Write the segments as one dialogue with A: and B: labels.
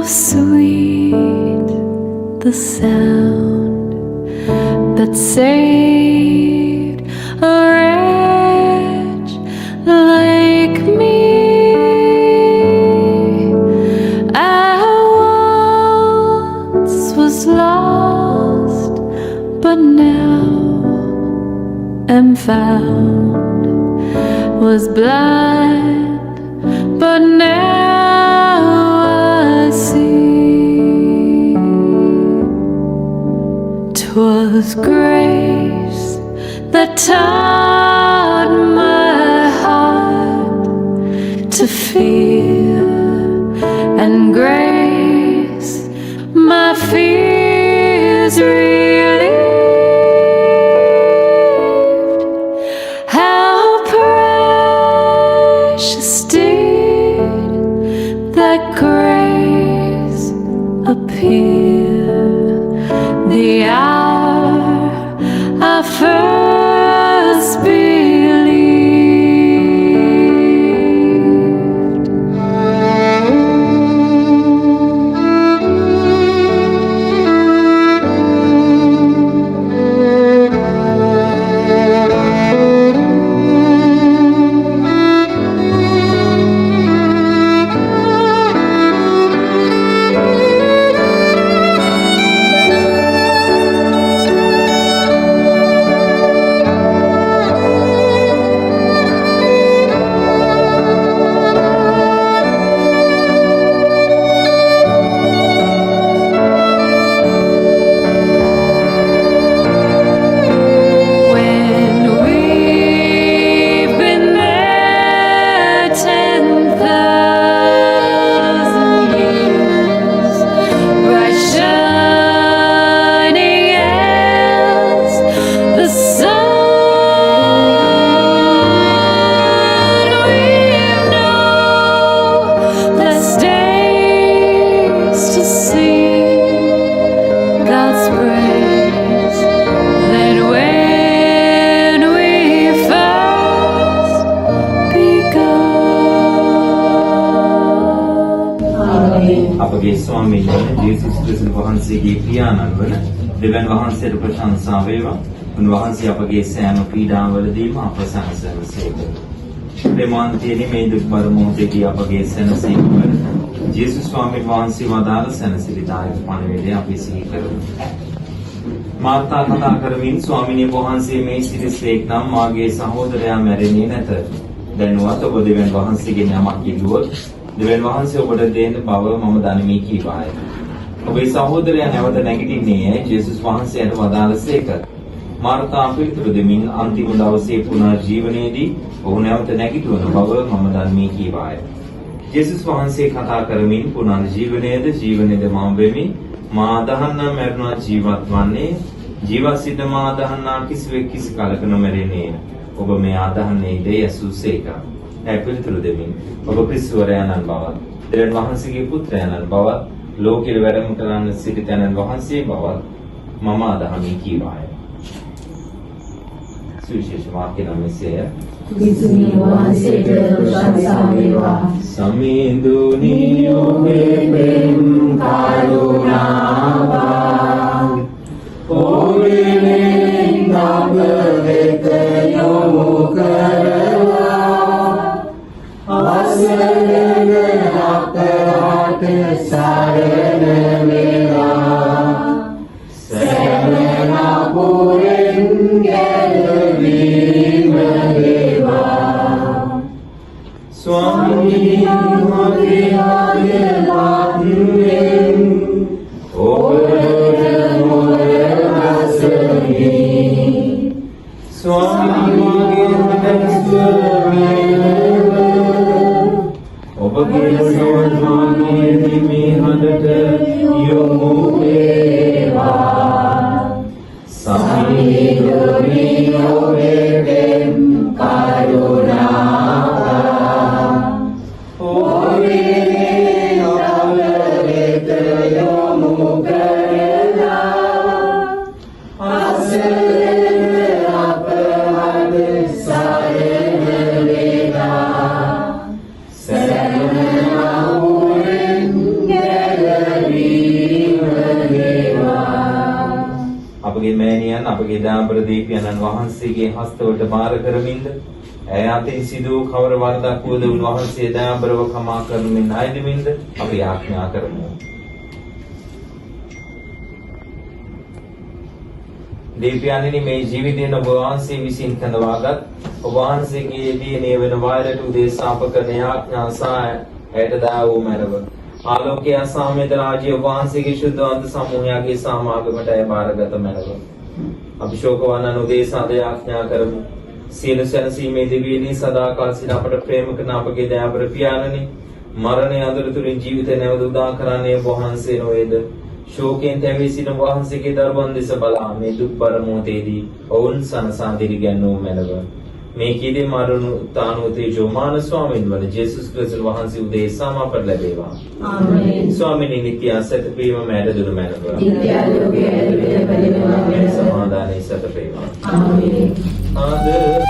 A: sweet the sound that saved a wretch like me. I once was lost, but now am found, was blind, but now I see. 'Twas grace that taught my heart to fear, and grace my fears relieved. How precious did that grace appear the hour I first believed.
B: අපගේ ස්වාමීන් වහන්සේ ජේසුස් ක්‍රිස්තුස් වහන්සේගේ පියාණන් වන දෙවියන් වහන්සේට ප්‍රශංසා වේවා. උන්වහන්සේ අපගේ සෑම පීඩාවලදීම අප සැනසෙනසේක. ප්‍රේමාන්තයේ මේ දුක්බර මොහොතේදී අපගේ සැනසීම වන ජේසුස් ස්වාමීන් වහන්සේ වදාළ සැනසිලිදායක පණිවිඩය අපි සිහි කරමු. මාර්තා කතා කරමින් ස්වාමීන් වහන්සේ මේ සිටිසේක් නම් මාගේ සහෝදරයා මැරෙන්නේ නැත. දැනුවත් ඔබ දෙවියන් වහන්සේගෙන් යමක් ඉල්ලුවොත් දෙවියන් වහන්සේ ඔබට දෙන්න බව මම දනිමි කීවාය. ඔබේ සහෝදරයා නැවත නැගිටින්නේ ජේසුස් වහන්සේට වදාළසේක. මාර්තා පිළිතුරු දෙමින් අන්තිම දවසේ පුනර්ජීවනයේදී ඔහු නැවත නැගිටවන බව මම දනිමි කීවාය. ජේසුස් වහන්සේ කතා කරමින් පුනර්ජීවනයේද ජීවනයේද මම වෙමි. මා දහන්නා මරණ ජීවත් වන්නේ ජීවත් සිට මා දහන්නා කිසිවෙක් කිසි කලක නොමැරෙන්නේ. ඔබ මේ ආදහන්නේ යසුසේක. පිළිතුරු දෙමින් ඔබ ක්‍රිස්තුවරයාණන් බවත් දෙවියන් වහන්සේගේ පුත්‍රයාණන් බවත් ලෝකෙට වැඩම කරන්න සිටි තැනන් වහන්සේ බවත් මම අදහමි කීවාය. සුවිශේෂ වාක්‍ය නම් මෙසේය.
C: ක්‍රිස්තුනි වහන්සේට ප්‍රශංසා වේවා.
B: සමිඳුනි ඔබේ පෙම් කරුණාව ඔබෙන් අප වෙත යොමු කරලා අසලන අපට සරණ වේවා. සරණ පුරෙන් ගැලවීම වේවා. ස්වාමී මගේ ආයතනෙන් ඔබට මොර රසමි. ස්වාමී මගේ ඔබගේ සෝමාගේ මේ හඬට යොමු වේවා. සමිඳුනි ඔබේ පෙම් කරුණාව ඔබේ අප වෙත යොමු කරලා අසලන අපට සරණ වේවා. සරණ පුරෙන් ගැලවීම අපගේ දාඹර දීපියන්න් වහන්සේගේ හස්තවලට බාර කරමින්ද ඇය අතින් සිදු වූ කවර වරදක් වුවද උන්වහන්සේ දාඹරව කමා කරමින් අයදමින්ද අපි ආඥා කරමු. දීපියන්නි මේ ජීවිතයෙන් ඔබ වහන්සේ විසින් කඳවාගත් ඔබ වහන්සේගේ දිනේ වෙන වයරට උදෙසා අප කරන ආඥා සහ ඇයට දා වූ මැනව. ආලෝකය සාමේද රාජ්‍ය වහන්සේගේ ශුද්ධවන්ත සමූහයාගේ සමාගමට ඇය බාරගත මැනව. අපි ශෝකවන්නන් උදෙසා ද ආඥා කරමු. සියලු සැනසීමේ දිවියනි සදාකාල සිට අපට ප්‍රේම කරන අපගේ දයාබර පියාණනි මරණය අඳුරතුරින් ජීවිතය නැවත උදා කරන්නේ වහන්සේ නොවේද? ශෝකයෙන් තැවී සිටින වහන්සේගේ දරුවන් දෙස බලා මේ දුක්බර මොහොතේදී ඔවුන් සනසා දිරිගැන්වූ මැනව. මේ කීදේ මරණු තානු තේජෝමාන ස්වාමීන් වහන්සේ ජේසුස් ක්‍රිස්තුස් වහන්සේ උදෙසා අපට ලැබේවා.
C: ආමේන්.
B: ස්වාමීනි නිත්‍ය සත්‍යපේම මෑට දුන මැනව.
C: නිත්‍ය ලෝකයේ පිළිපදිනවා.
B: සමාදානයේ සත්‍යපේම.
C: ආමේන්.
B: ආද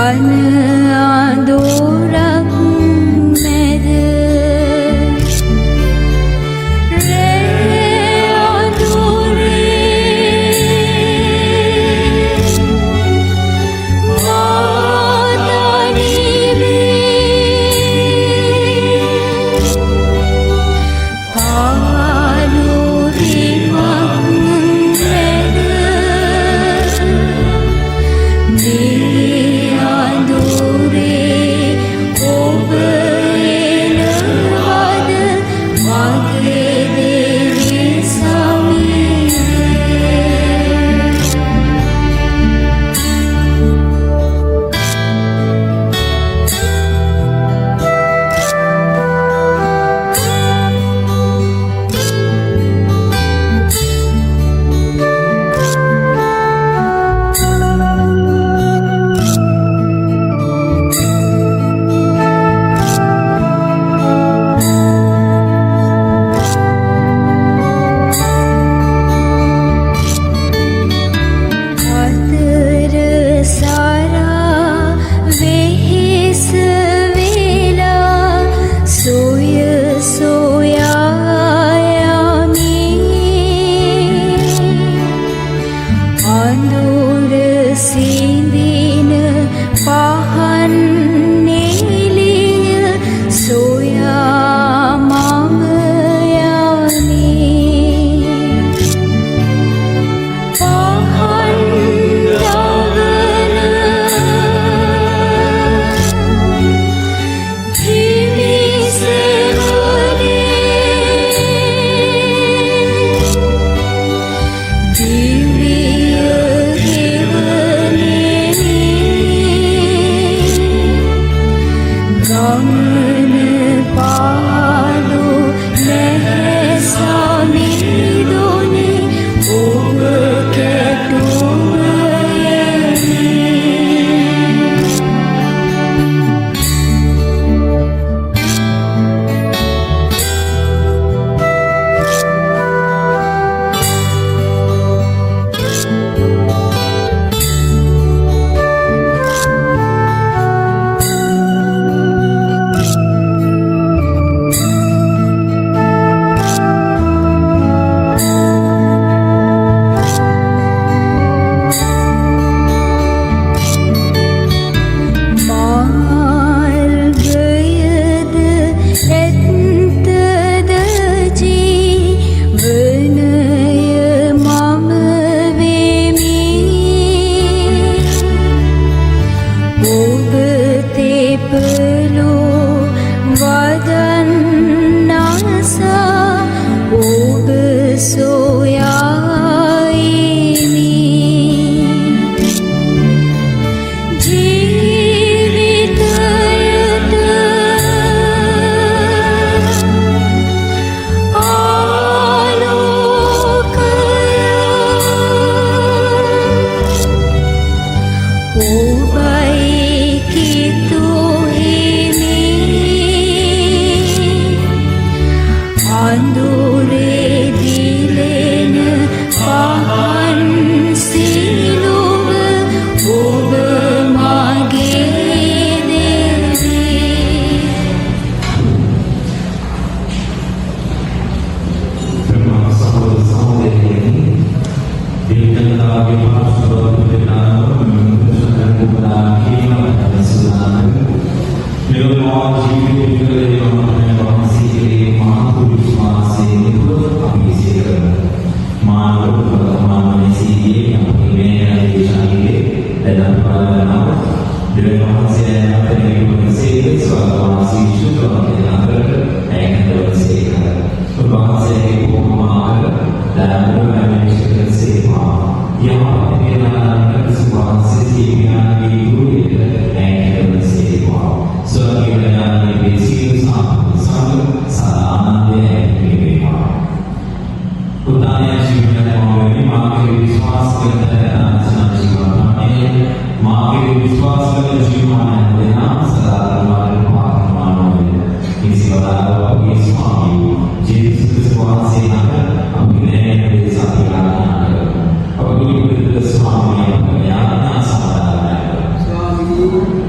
A: ඝන අඳුරක් මැද
C: Swami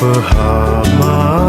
D: Bahama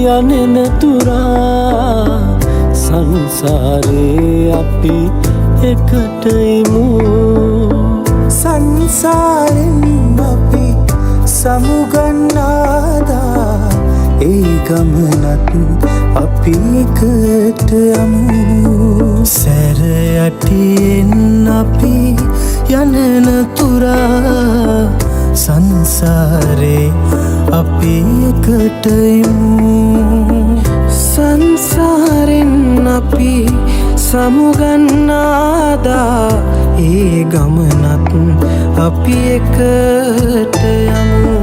D: යනෙන තුරා සංසාරේ අපි එකටයිමු
E: සංසාරෙන් අපි සමුගන්නාදා ඒ ගමනත් අපි එකට යමු සැර යටියෙන් අපි යනන තුරා සංසාරේ අපි එකටයිමු සංසාරෙන් අපි සමුගන්නාදා ඒ ගමනත් අපි එකට යමු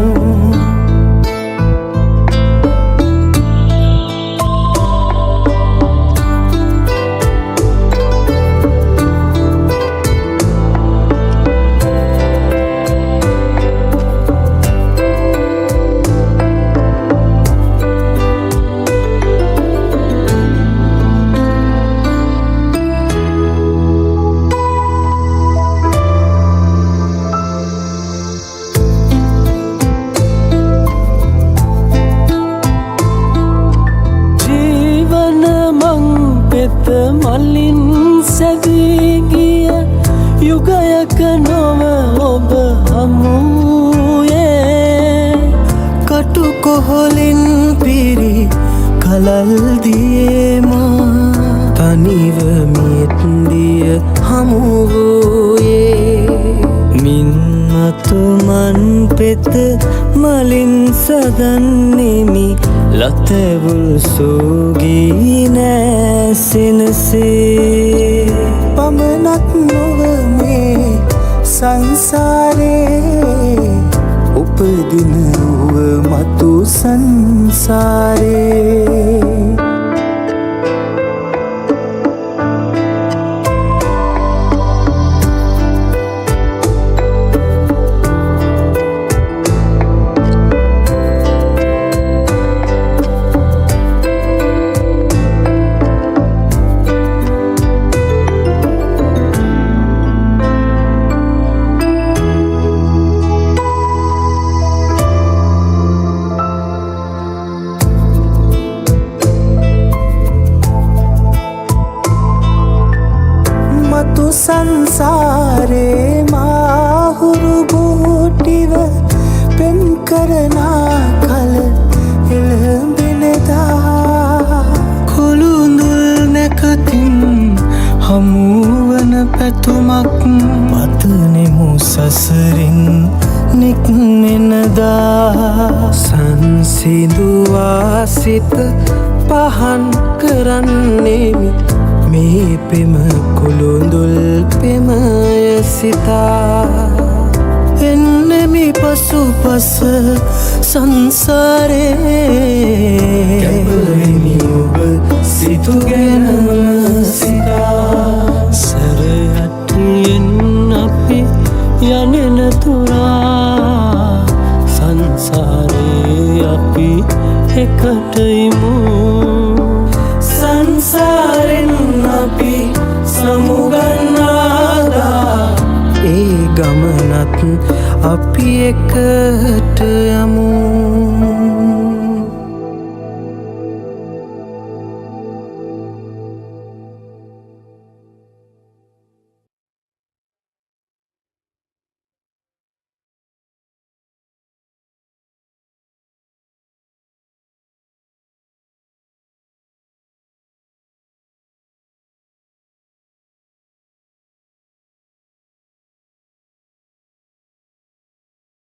E: මලින් සැදී ගිය යුගයක නොව ඔබ හමුයේ කටු කොහොලින් පිරි කලල්දියේමා තනිව මියත්දිය හමුවූයේ මින්මතුමන් පෙත මලින් සදන්නෙමි ලතැවුල් සූගී නෑසෙනසේ පමණක් නොව මේ සංසාරේ උපදින වුව මතු සංසාරේ සංසාරේ මාහුරු බෝටිව පෙන් කරනා කල එළඹෙනදා කොළුඳුල් නැකතින් හමුවන පැතුමක් පතනෙමු සසරින් නික්මෙනදා සංසිඳුවා සිත පහන් කරන්නෙමි මේ පෙම කුළුඳුල් පෙමය සිතා එන්නෙමි පසුපස සංසාරේ කැපවෙමි ඔබ සිතුගෙනම සිතා සැර යටියෙන් අපි යනෙන තුරා සංසාරේ අපි එකටයිමු සංසාරෙන් අපි සමුගන්නාදා ඒ ගමනත් අපි එකට යමු